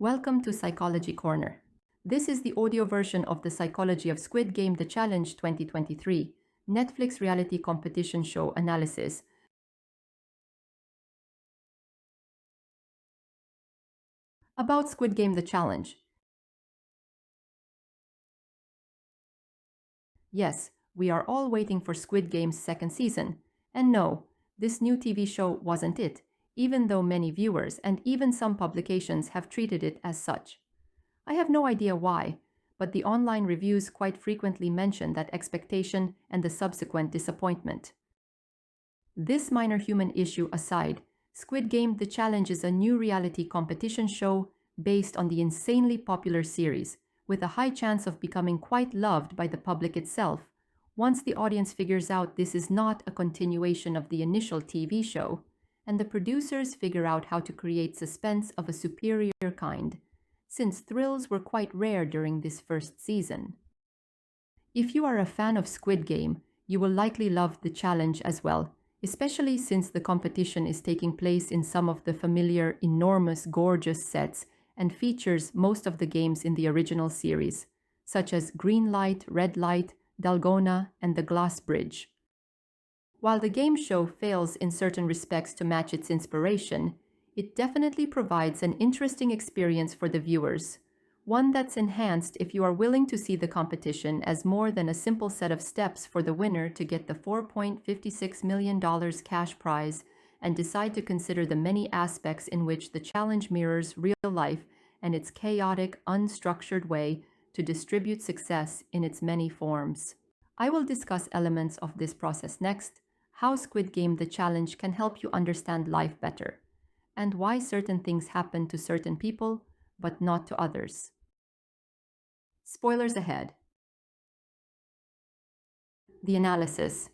Welcome to Psychology Corner. This is the audio version of the Psychology of Squid Game The Challenge 2023 Netflix reality competition show analysis. About Squid Game The Challenge. Yes, we are all waiting for Squid Game's second season. And no, this new TV show wasn't it, even though many viewers and even some publications have treated it as such. I have no idea why, but the online reviews quite frequently mention that expectation and the subsequent disappointment. This minor human issue aside, Squid Game The Challenge is a new reality competition show based on the insanely popular series, with a high chance of becoming quite loved by the public itself, once the audience figures out this is not a continuation of the initial TV show, and the producers figure out how to create suspense of a superior kind, since thrills were quite rare during this first season. If you are a fan of Squid Game, you will likely love the challenge as well, especially since the competition is taking place in some of the familiar, enormous, gorgeous sets and features most of the games in the original series, such as Green Light, Red Light, Dalgona, and the Glass Bridge. While the game show fails in certain respects to match its inspiration, it definitely provides an interesting experience for the viewers, one that's enhanced if you are willing to see the competition as more than a simple set of steps for the winner to get the $4.56 million cash prize and decide to consider the many aspects in which the challenge mirrors real life and its chaotic, unstructured way to distribute success in its many forms. I will discuss elements of this process next, how Squid Game The Challenge can help you understand life better, and why certain things happen to certain people, but not to others. Spoilers ahead. The analysis.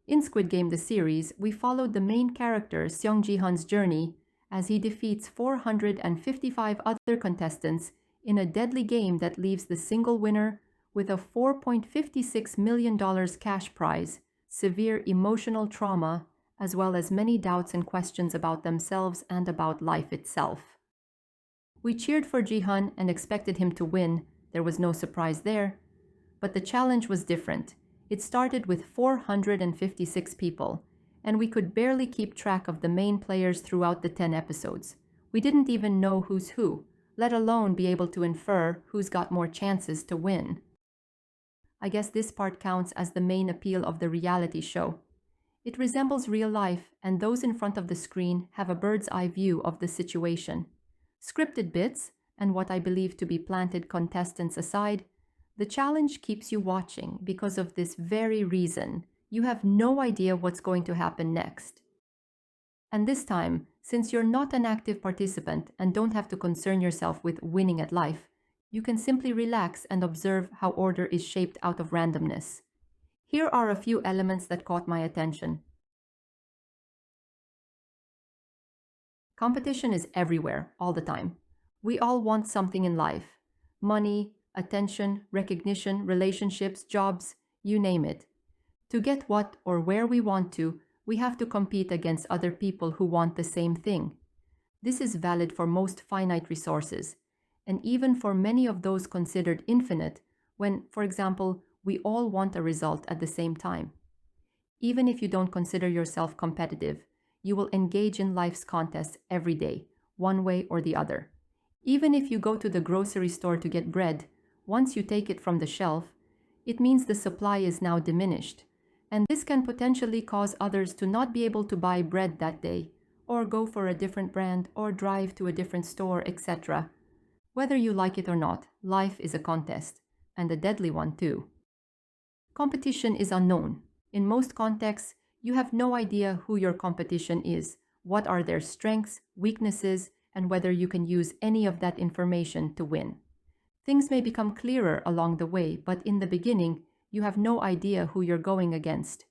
In Squid Game the series, we followed the main character Seong Ji-hun's journey as he defeats 455 other contestants in a deadly game that leaves the single winner with a $4.56 million cash prize, severe emotional trauma, as well as many doubts and questions about themselves and about life itself. We cheered for Ji-hun and expected him to win. There was no surprise there. But the challenge was different. It started with 456 people, and we could barely keep track of the main players throughout the 10 episodes. We didn't even know who's who, let alone be able to infer who's got more chances to win. I guess this part counts as the main appeal of the reality show. It resembles real life, and those in front of the screen have a bird's eye view of the situation. Scripted bits, and what I believe to be planted contestants aside, the challenge keeps you watching because of this very reason. You have no idea what's going to happen next. And this time, since you're not an active participant and don't have to concern yourself with winning at life, you can simply relax and observe how order is shaped out of randomness. Here are a few elements that caught my attention. Competition is everywhere, all the time. We all want something in life. Money, attention, recognition, relationships, jobs, you name it. To get what or where we want to, we have to compete against other people who want the same thing. This is valid for most finite resources, and even for many of those considered infinite, when, for example, we all want a result at the same time. Even if you don't consider yourself competitive, you will engage in life's contests every day, one way or the other. Even if you go to the grocery store to get bread, once you take it from the shelf, it means the supply is now diminished, and this can potentially cause others to not be able to buy bread that day, or go for a different brand, or drive to a different store, etc. Whether you like it or not, life is a contest, and a deadly one too. Competition is unknown. In most contexts, you have no idea who your competition is, what are their strengths, weaknesses, and whether you can use any of that information to win. Things may become clearer along the way, but in the beginning, you have no idea who you're going against.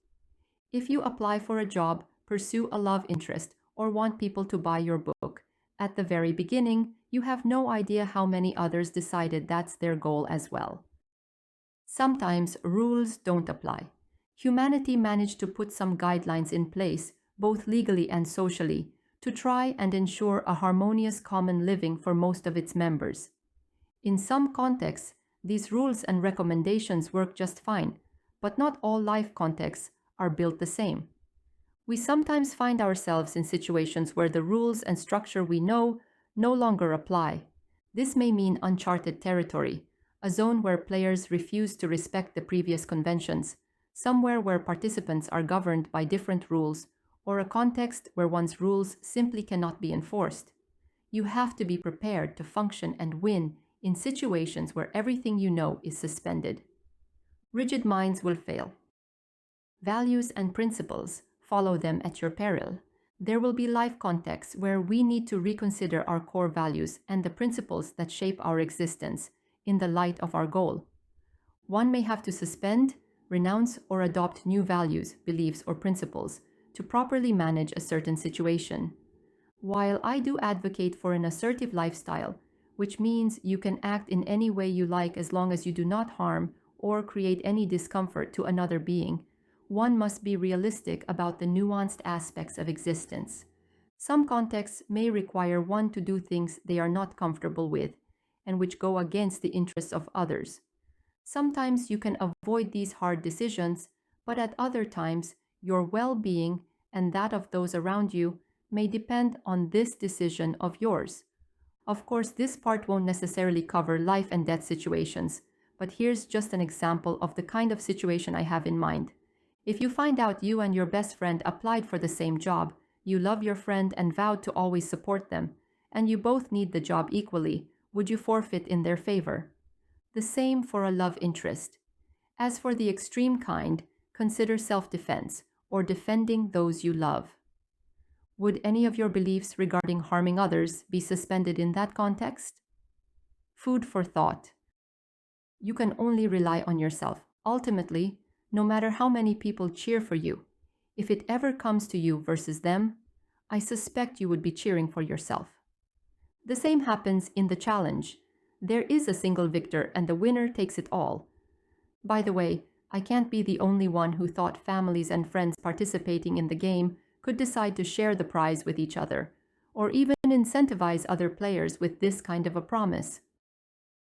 If you apply for a job, pursue a love interest, or want people to buy your book, at the very beginning, you have no idea how many others decided that's their goal as well. Sometimes rules don't apply. Humanity managed to put some guidelines in place, both legally and socially, to try and ensure a harmonious common living for most of its members. In some contexts, these rules and recommendations work just fine, but not all life contexts are built the same. We sometimes find ourselves in situations where the rules and structure we know no longer apply. This may mean uncharted territory, a zone where players refuse to respect the previous conventions, somewhere where participants are governed by different rules, or a context where one's rules simply cannot be enforced. You have to be prepared to function and win in situations where everything you know is suspended. Rigid minds will fail. Values and principles, follow them at your peril. There will be life contexts where we need to reconsider our core values and the principles that shape our existence in the light of our goal. One may have to suspend, renounce, or adopt new values, beliefs, or principles to properly manage a certain situation. While I do advocate for an assertive lifestyle, which means you can act in any way you like as long as you do not harm or create any discomfort to another being, one must be realistic about the nuanced aspects of existence. Some contexts may require one to do things they are not comfortable with, and which go against the interests of others. Sometimes you can avoid these hard decisions, but at other times, your well-being and that of those around you may depend on this decision of yours. Of course, this part won't necessarily cover life and death situations, but here's just an example of the kind of situation I have in mind. If you find out you and your best friend applied for the same job, you love your friend and vowed to always support them, and you both need the job equally, would you forfeit in their favor? The same for a love interest. As for the extreme kind, consider self-defense or defending those you love. Would any of your beliefs regarding harming others be suspended in that context? Food for thought. You can only rely on yourself. Ultimately, no matter how many people cheer for you, if it ever comes to you versus them, I suspect you would be cheering for yourself. The same happens in the challenge. There is a single victor and the winner takes it all. By the way, I can't be the only one who thought families and friends participating in the game could decide to share the prize with each other, or even incentivize other players with this kind of a promise.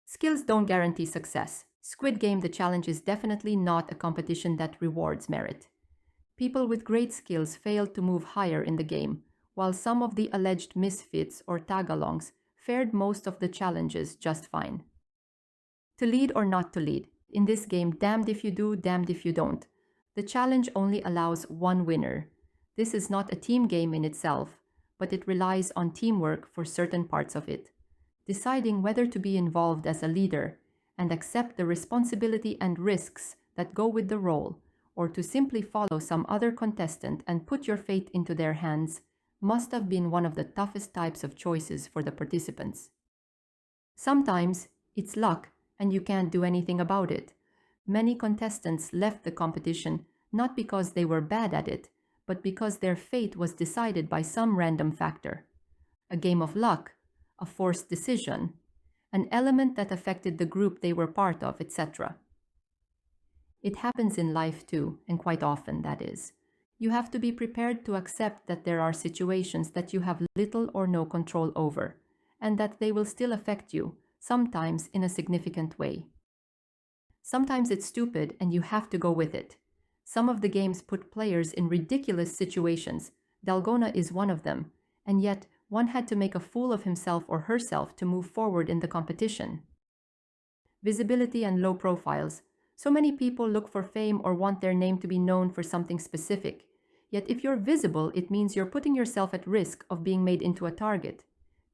Skills don't guarantee success. Squid Game the challenge is definitely not a competition that rewards merit. People with great skills failed to move higher in the game, while some of the alleged misfits or tag-alongs fared most of the challenges just fine. To lead or not to lead. In this game, damned if you do, damned if you don't. The challenge only allows one winner. This is not a team game in itself, but it relies on teamwork for certain parts of it. Deciding whether to be involved as a leader and accept the responsibility and risks that go with the role, or to simply follow some other contestant and put your fate into their hands, must have been one of the toughest types of choices for the participants. Sometimes it's luck and you can't do anything about it. Many contestants left the competition not because they were bad at it, but because their fate was decided by some random factor. A game of luck, a forced decision, an element that affected the group they were part of, etc. It happens in life too, and quite often that is. You have to be prepared to accept that there are situations that you have little or no control over, and that they will still affect you, sometimes in a significant way. Sometimes it's stupid and you have to go with it. Some of the games put players in ridiculous situations. Dalgona is one of them, and yet one had to make a fool of himself or herself to move forward in the competition. Visibility and low profiles. So many people look for fame or want their name to be known for something specific. Yet if you're visible, it means you're putting yourself at risk of being made into a target.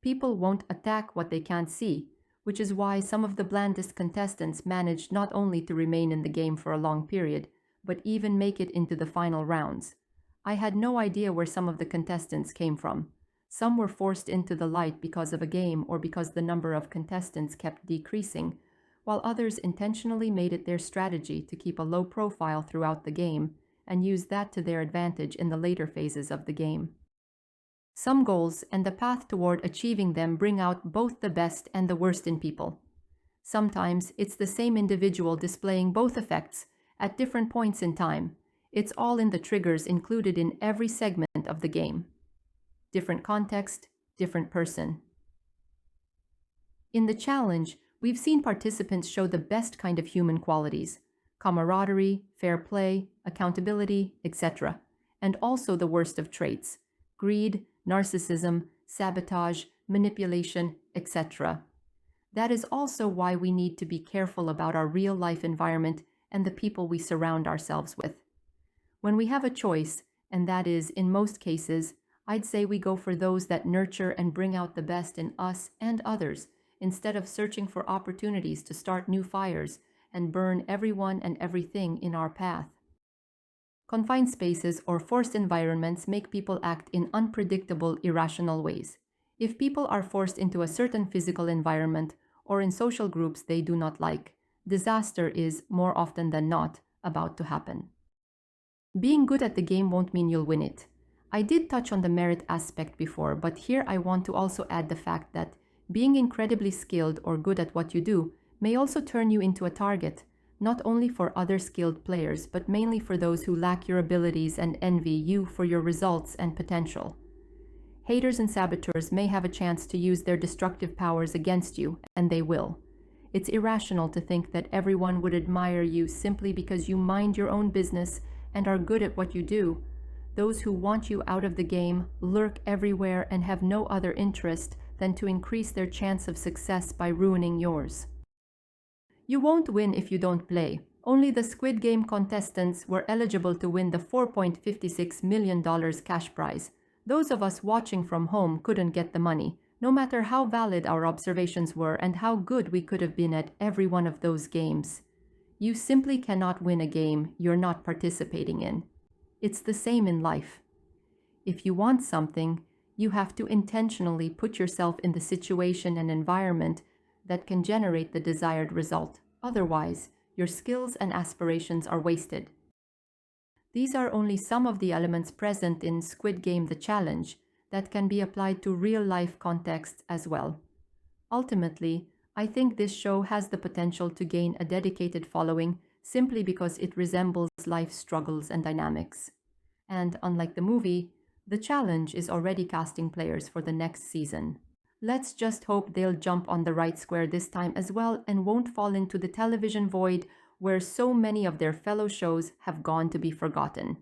People won't attack what they can't see, which is why some of the blandest contestants managed not only to remain in the game for a long period, but even make it into the final rounds. I had no idea where some of the contestants came from. Some were forced into the light because of a game or because the number of contestants kept decreasing, while others intentionally made it their strategy to keep a low profile throughout the game and use that to their advantage in the later phases of the game. Some goals and the path toward achieving them bring out both the best and the worst in people. Sometimes it's the same individual displaying both effects at different points in time. It's all in the triggers included in every segment of the game. different context, different person. In the challenge, we've seen participants show the best kind of human qualities: camaraderie, fair play, accountability, etc., and also the worst of traits: greed, narcissism, sabotage, manipulation, etc. That is also why we need to be careful about our real life environment and the people we surround ourselves with. When we have a choice, and that is in most cases, I'd say we go for those that nurture and bring out the best in us and others, instead of searching for opportunities to start new fires and burn everyone and everything in our path. Confined spaces or forced environments make people act in unpredictable, irrational ways. If people are forced into a certain physical environment or in social groups they do not like, disaster is, more often than not, about to happen. Being good at the game won't mean you'll win it. I did touch on the merit aspect before, but here I want to also add the fact that being incredibly skilled or good at what you do may also turn you into a target, not only for other skilled players, but mainly for those who lack your abilities and envy you for your results and potential. Haters and saboteurs may have a chance to use their destructive powers against you, and they will. It's irrational to think that everyone would admire you simply because you mind your own business and are good at what you do. Those who want you out of the game lurk everywhere and have no other interest than to increase their chance of success by ruining yours. You won't win if you don't play. Only the Squid Game contestants were eligible to win the $4.56 million cash prize. Those of us watching from home couldn't get the money, no matter how valid our observations were and how good we could have been at every one of those games. You simply cannot win a game you're not participating in. It's the same in life. If you want something, you have to intentionally put yourself in the situation and environment that can generate the desired result. Otherwise, your skills and aspirations are wasted. These are only some of the elements present in Squid Game: The Challenge that can be applied to real-life contexts as well. Ultimately, I think this show has the potential to gain a dedicated following simply because it resembles life's struggles and dynamics. And unlike the movie, The Challenge is already casting players for the next season. Let's just hope they'll jump on the right square this time as well and won't fall into the television void where so many of their fellow shows have gone to be forgotten.